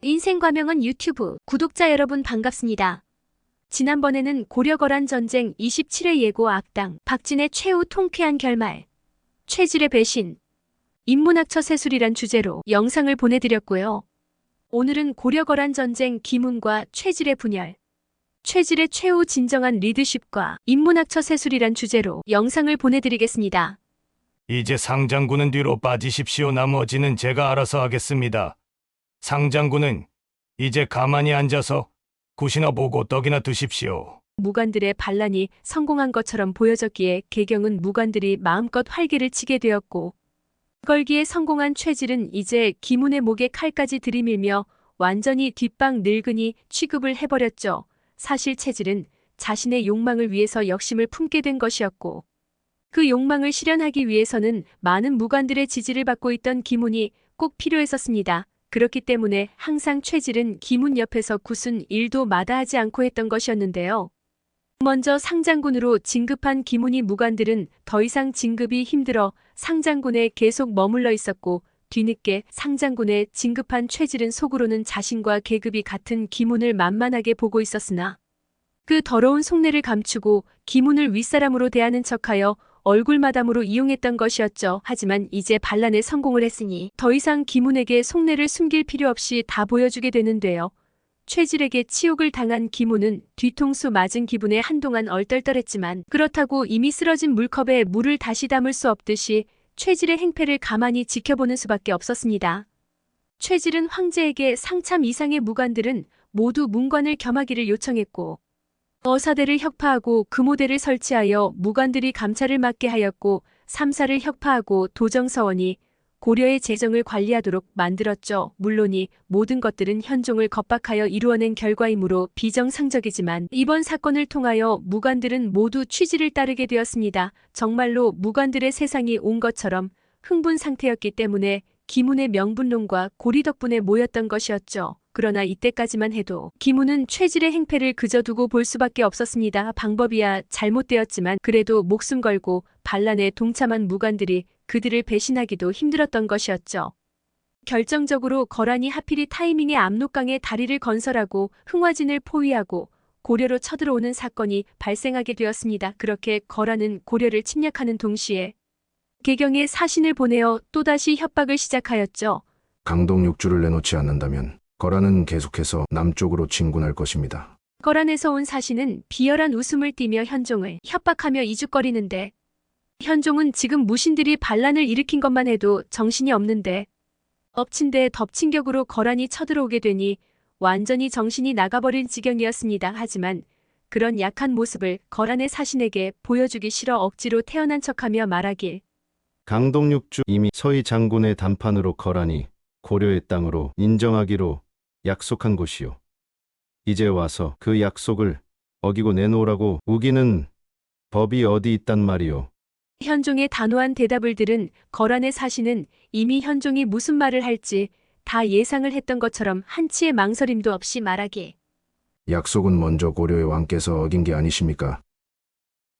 인생과명은 유튜브 구독자 여러분 반갑습니다. 지난번에는 고려거란 전쟁 27회 예고 악당 박진의 최후 통쾌한 결말, 최질의 배신, 인문학처 세술이란 주제로 영상을 보내드렸고요. 오늘은 고려거란 전쟁 기문과 최질의 분열, 최질의 최후 진정한 리더십과 인문학처 세술이란 주제로 영상을 보내드리겠습니다. 이제 상장군은 뒤로 빠지십시오. 나머지는 제가 알아서 하겠습니다. 상장군은 이제 가만히 앉아서 굿이나 보고 떡이나 드십시오. 무관들의 반란이 성공한 것처럼 보여졌기에 개경은 무관들이 마음껏 활개를 치게 되었고, 걸기에 성공한 최질은 이제 기문의 목에 칼까지 들이밀며 완전히 뒷방 늙은이 취급을 해버렸죠. 사실 최질은 자신의 욕망을 위해서 역심을 품게 된 것이었고, 그 욕망을 실현하기 위해서는 많은 무관들의 지지를 받고 있던 기문이 꼭 필요했었습니다. 그렇기 때문에 항상 최질은 기문 옆에서 굿은 일도 마다하지 않고 했던 것이었는데요. 먼저 상장군으로 진급한 기문이 무관들은 더 이상 진급이 힘들어 상장군에 계속 머물러 있었고, 뒤늦게 상장군에 진급한 최질은 속으로는 자신과 계급이 같은 기문을 만만하게 보고 있었으나 그 더러운 속내를 감추고 기문을 윗사람으로 대하는 척하여 얼굴마담으로 이용했던 것이었죠. 하지만 이제 반란에 성공을 했으니 더 이상 기문에게 속내를 숨길 필요 없이 다 보여주게 되는데요. 최질에게 치욕을 당한 기문은 뒤통수 맞은 기분에 한동안 얼떨떨했지만, 그렇다고 이미 쓰러진 물컵에 물을 다시 담을 수 없듯이 최질의 행패를 가만히 지켜보는 수밖에 없었습니다. 최질은 황제에게 상참 이상의 무관들은 모두 문관을 겸하기를 요청했고, 어사대를 혁파하고 금오대를 설치하여 무관들이 감찰을 맡게 하였고, 삼사를 혁파하고 도정서원이 고려의 재정을 관리하도록 만들었죠. 물론 이 모든 것들은 현종을 겁박하여 이루어낸 결과이므로 비정상적이지만, 이번 사건을 통하여 무관들은 모두 취지를 따르게 되었습니다. 정말로 무관들의 세상이 온 것처럼 흥분 상태였기 때문에 기문의 명분론과 고리 덕분에 모였던 것이었죠. 그러나 이때까지만 해도 기문은 최질의 행패를 그저 두고 볼 수밖에 없었습니다. 방법이야 잘못되었지만 그래도 목숨 걸고 반란에 동참한 무관들이 그들을 배신하기도 힘들었던 것이었죠. 결정적으로 거란이 하필이 타이밍에 압록강에 다리를 건설하고 흥화진을 포위하고 고려로 쳐들어오는 사건이 발생하게 되었습니다. 그렇게 거란은 고려를 침략하는 동시에 개경에 사신을 보내어 또다시 협박을 시작하였죠. 강동 6주를 내놓지 않는다면 거란은 계속해서 남쪽으로 진군할 것입니다. 거란에서 온 사신은 비열한 웃음을 띠며 현종을 협박하며 이죽거리는데, 현종은 지금 무신들이 반란을 일으킨 것만 해도 정신이 없는데 엎친 데 덮친 격으로 거란이 쳐들어오게 되니 완전히 정신이 나가버린 지경이었습니다. 하지만 그런 약한 모습을 거란의 사신에게 보여주기 싫어 억지로 태어난 척하며 말하길, 강동 6주 이미 서희 장군의 단판으로 거란이 고려의 땅으로 인정하기로 약속한 곳이요. 이제 와서 그 약속을 어기고 내놓으라고 우기는 법이 어디 있단 말이오. 현종의 단호한 대답을 들은 거란의 사신은 이미 현종이 무슨 말을 할지 다 예상을 했던 것처럼 한치의 망설임도 없이 말하길, 약속은 먼저 고려의 왕께서 어긴 게 아니십니까?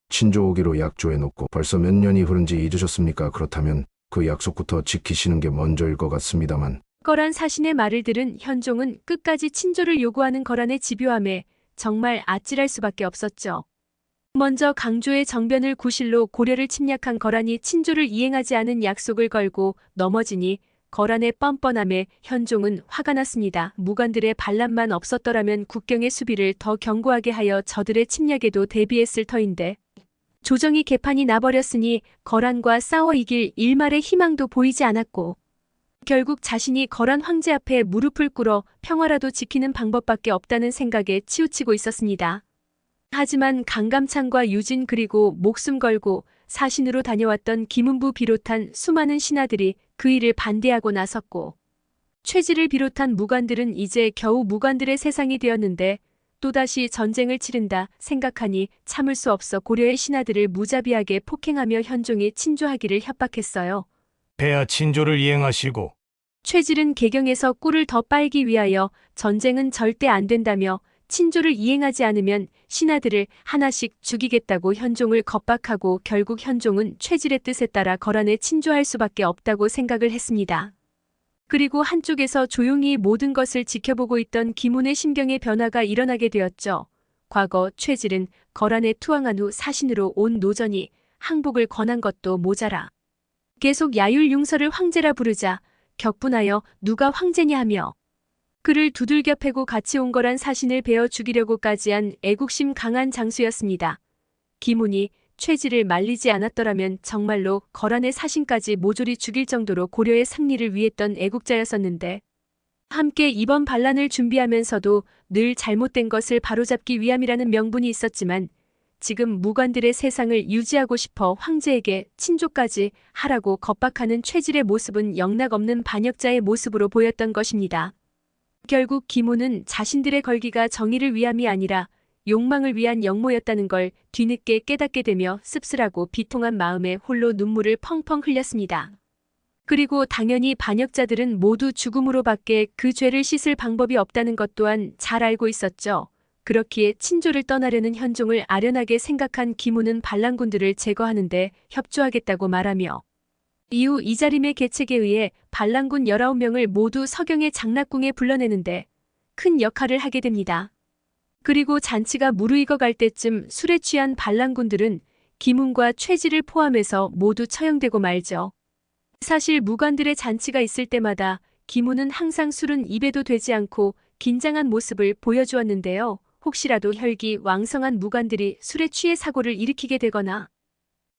친조 오기로 약조해놓고 벌써 몇 년이 흐른지 잊으셨습니까? 그렇다면 그 약속부터 지키시는 게 먼저일 것 같습니다만. 거란 사신의 말을 들은 현종은 끝까지 친조를 요구하는 거란의 집요함에 정말 아찔할 수밖에 없었죠. 먼저 강조의 정변을 구실로 고려를 침략한 거란이 친조를 이행하지 않은 약속을 걸고 넘어지니 거란의 뻔뻔함에 현종은 화가 났습니다. 무관들의 반란만 없었더라면 국경의 수비를 더 견고하게 하여 저들의 침략에도 대비했을 터인데, 조정이 개판이 나버렸으니 거란과 싸워 이길 일말의 희망도 보이지 않았고, 결국 자신이 거란 황제 앞에 무릎을 꿇어 평화라도 지키는 방법밖에 없다는 생각에 치우치고 있었습니다. 하지만 강감찬과 유진 그리고 목숨 걸고 사신으로 다녀왔던 김은부 비롯한 수많은 신하들이 그 일을 반대하고 나섰고, 최질을 비롯한 무관들은 이제 겨우 무관들의 세상이 되었는데 또다시 전쟁을 치른다 생각하니 참을 수 없어 고려의 신하들을 무자비하게 폭행하며 현종이 친조하기를 협박했어요. 폐하 친조를 이행하시고 최질은 개경에서 꿀을 더 빨기 위하여 전쟁은 절대 안 된다며 친조를 이행하지 않으면 신하들을 하나씩 죽이겠다고 현종을 겁박하고, 결국 현종은 최질의 뜻에 따라 거란에 친조할 수밖에 없다고 생각을 했습니다. 그리고 한쪽에서 조용히 모든 것을 지켜보고 있던 김훈의 심경의 변화가 일어나게 되었죠. 과거 최질은 거란에 투항한 후 사신으로 온 노전이 항복을 권한 것도 모자라 계속 야율융서를 황제라 부르자 격분하여 누가 황제냐 하며 그를 두들겨 패고 같이 온 거란 사신을 베어 죽이려고까지 한 애국심 강한 장수였습니다. 김훈이 최질을 말리지 않았더라면 정말로 거란의 사신까지 모조리 죽일 정도로 고려의 승리를 위했던 애국자였었는데 함께 이번 반란을 준비하면서도 늘 잘못된 것을 바로잡기 위함이라는 명분이 있었지만 지금 무관들의 세상을 유지하고 싶어 황제에게 친조까지 하라고 겁박하는 최질의 모습은 영락없는 반역자의 모습으로 보였던 것입니다. 결국 김훈은 자신들의 걸기가 정의를 위함이 아니라 욕망을 위한 역모였다는 걸 뒤늦게 깨닫게 되며 씁쓸하고 비통한 마음에 홀로 눈물을 펑펑 흘렸습니다. 그리고 당연히 반역자들은 모두 죽음으로밖에 그 죄를 씻을 방법이 없다는 것 또한 잘 알고 있었죠. 그렇기에 친조를 떠나려는 현종을 아련하게 생각한 김훈은 반란군들을 제거하는데 협조하겠다고 말하며 이후 이자림의 계책에 의해 반란군 19명을 모두 서경의 장락궁에 불러내는데 큰 역할을 하게 됩니다. 그리고 잔치가 무르익어 갈 때쯤 술에 취한 반란군들은 김훈과 최질을 포함해서 모두 처형되고 말죠. 사실 무관들의 잔치가 있을 때마다 김훈은 항상 술은 입에도 되지 않고 긴장한 모습을 보여주었는데요. 혹시라도 혈기 왕성한 무관들이 술에 취해 사고를 일으키게 되거나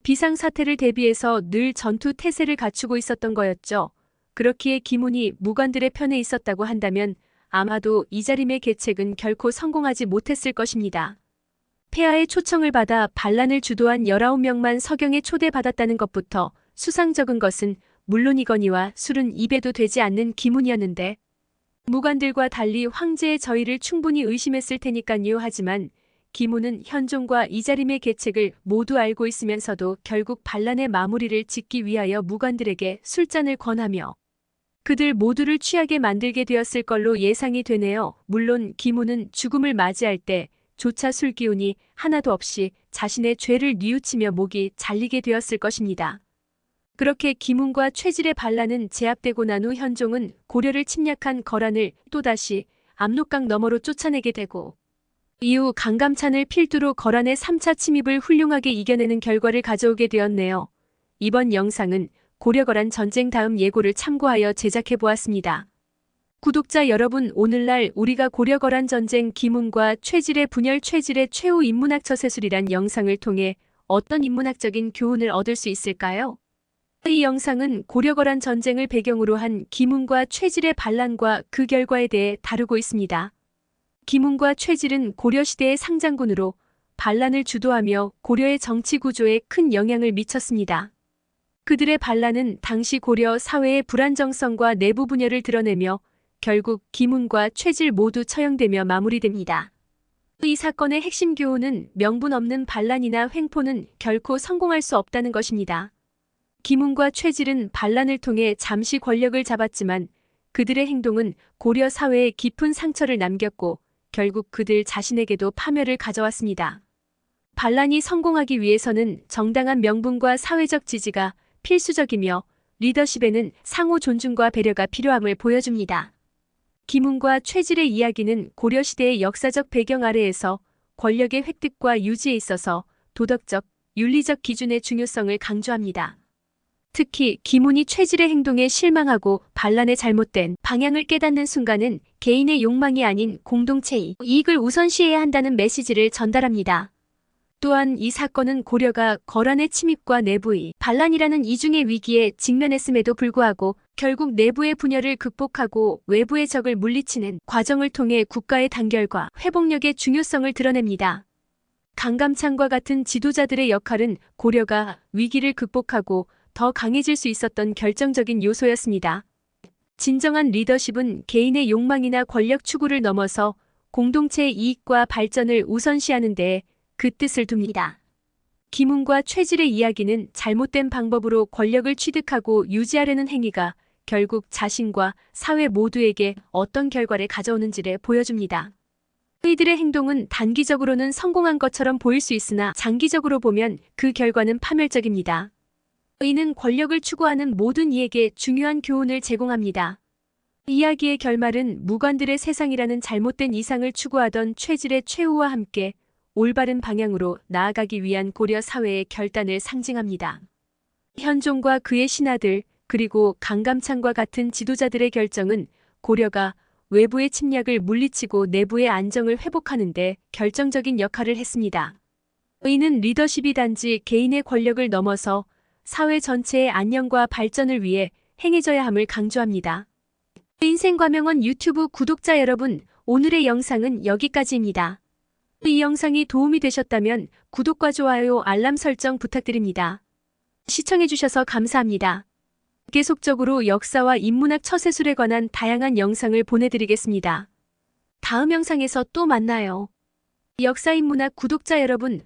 비상사태를 대비해서 늘 전투 태세를 갖추고 있었던 거였죠. 그렇기에 김훈이 무관들의 편에 있었다고 한다면 아마도 이자림의 계책은 결코 성공하지 못했을 것입니다. 폐하의 초청을 받아 반란을 주도한 19명만 서경에 초대받았다는 것부터 수상적인 것은 물론이거니와 술은 입에도 되지 않는 김훈이었는데 무관들과 달리 황제의 저의를 충분히 의심했을 테니까요. 하지만 김훈은 현종과 이자림의 계책을 모두 알고 있으면서도 결국 반란의 마무리를 짓기 위하여 무관들에게 술잔을 권하며 그들 모두를 취하게 만들게 되었을 걸로 예상이 되네요. 물론 김훈은 죽음을 맞이할 때 조차 술 기운이 하나도 없이 자신의 죄를 뉘우치며 목이 잘리게 되었을 것입니다. 그렇게 김훈과 최질의 반란은 제압되고 난 후 현종은 고려를 침략한 거란을 또다시 압록강 너머로 쫓아내게 되고 이후 강감찬을 필두로 거란의 3차 침입을 훌륭하게 이겨내는 결과를 가져오게 되었네요. 이번 영상은 고려거란 전쟁 다음 예고를 참고하여 제작해 보았습니다. 구독자 여러분, 오늘날 우리가 고려거란 전쟁 김훈과 최질의 분열 최질의 최후 인문학 처세술이란 영상을 통해 어떤 인문학적인 교훈을 얻을 수 있을까요? 이 영상은 고려거란 전쟁을 배경으로 한 김훈과 최질의 반란과 그 결과에 대해 다루고 있습니다. 김훈과 최질은 고려시대의 상장군으로 반란을 주도하며 고려의 정치 구조에 큰 영향을 미쳤습니다. 그들의 반란은 당시 고려 사회의 불안정성과 내부 분열을 드러내며 결국 김훈과 최질 모두 처형되며 마무리됩니다. 이 사건의 핵심 교훈은 명분 없는 반란이나 횡포는 결코 성공할 수 없다는 것입니다. 김훈과 최질은 반란을 통해 잠시 권력을 잡았지만 그들의 행동은 고려 사회에 깊은 상처를 남겼고 결국 그들 자신에게도 파멸을 가져왔습니다. 반란이 성공하기 위해서는 정당한 명분과 사회적 지지가 필수적이며 리더십에는 상호 존중과 배려가 필요함을 보여줍니다. 김훈과 최질의 이야기는 고려시대의 역사적 배경 아래에서 권력의 획득과 유지에 있어서 도덕적, 윤리적 기준의 중요성을 강조합니다. 특히 김훈이 최질의 행동에 실망하고 반란의 잘못된 방향을 깨닫는 순간은 개인의 욕망이 아닌 공동체의 이익을 우선시해야 한다는 메시지를 전달합니다. 또한 이 사건은 고려가 거란의 침입과 내부의 반란이라는 이중의 위기에 직면했음에도 불구하고 결국 내부의 분열을 극복하고 외부의 적을 물리치는 과정을 통해 국가의 단결과 회복력의 중요성을 드러냅니다. 강감찬과 같은 지도자들의 역할은 고려가 위기를 극복하고 더 강해질 수 있었던 결정적인 요소였습니다. 진정한 리더십은 개인의 욕망이나 권력 추구를 넘어서 공동체의 이익과 발전을 우선시하는 데 그 뜻을 둡니다. 김훈과 최질의 이야기는 잘못된 방법으로 권력을 취득하고 유지하려는 행위가 결국 자신과 사회 모두에게 어떤 결과를 가져오는지를 보여줍니다. 그들의 행동은 단기적으로는 성공한 것처럼 보일 수 있으나 장기적으로 보면 그 결과는 파멸적입니다. 이는 권력을 추구하는 모든 이에게 중요한 교훈을 제공합니다. 이야기의 결말은 무관들의 세상이라는 잘못된 이상을 추구하던 최질의 최후와 함께 올바른 방향으로 나아가기 위한 고려 사회의 결단을 상징합니다. 현종과 그의 신하들, 그리고 강감찬과 같은 지도자들의 결정은 고려가 외부의 침략을 물리치고 내부의 안정을 회복하는 데 결정적인 역할을 했습니다. 이는 리더십이 단지 개인의 권력을 넘어서 사회 전체의 안녕과 발전을 위해 행해져야 함을 강조합니다. 인생과명원 유튜브 구독자 여러분, 오늘의 영상은 여기까지입니다. 이 영상이 도움이 되셨다면 구독과 좋아요, 알람 설정 부탁드립니다. 시청해주셔서 감사합니다. 계속적으로 역사와 인문학 처세술에 관한 다양한 영상을 보내드리겠습니다. 다음 영상에서 또 만나요. 역사인문학 구독자 여러분,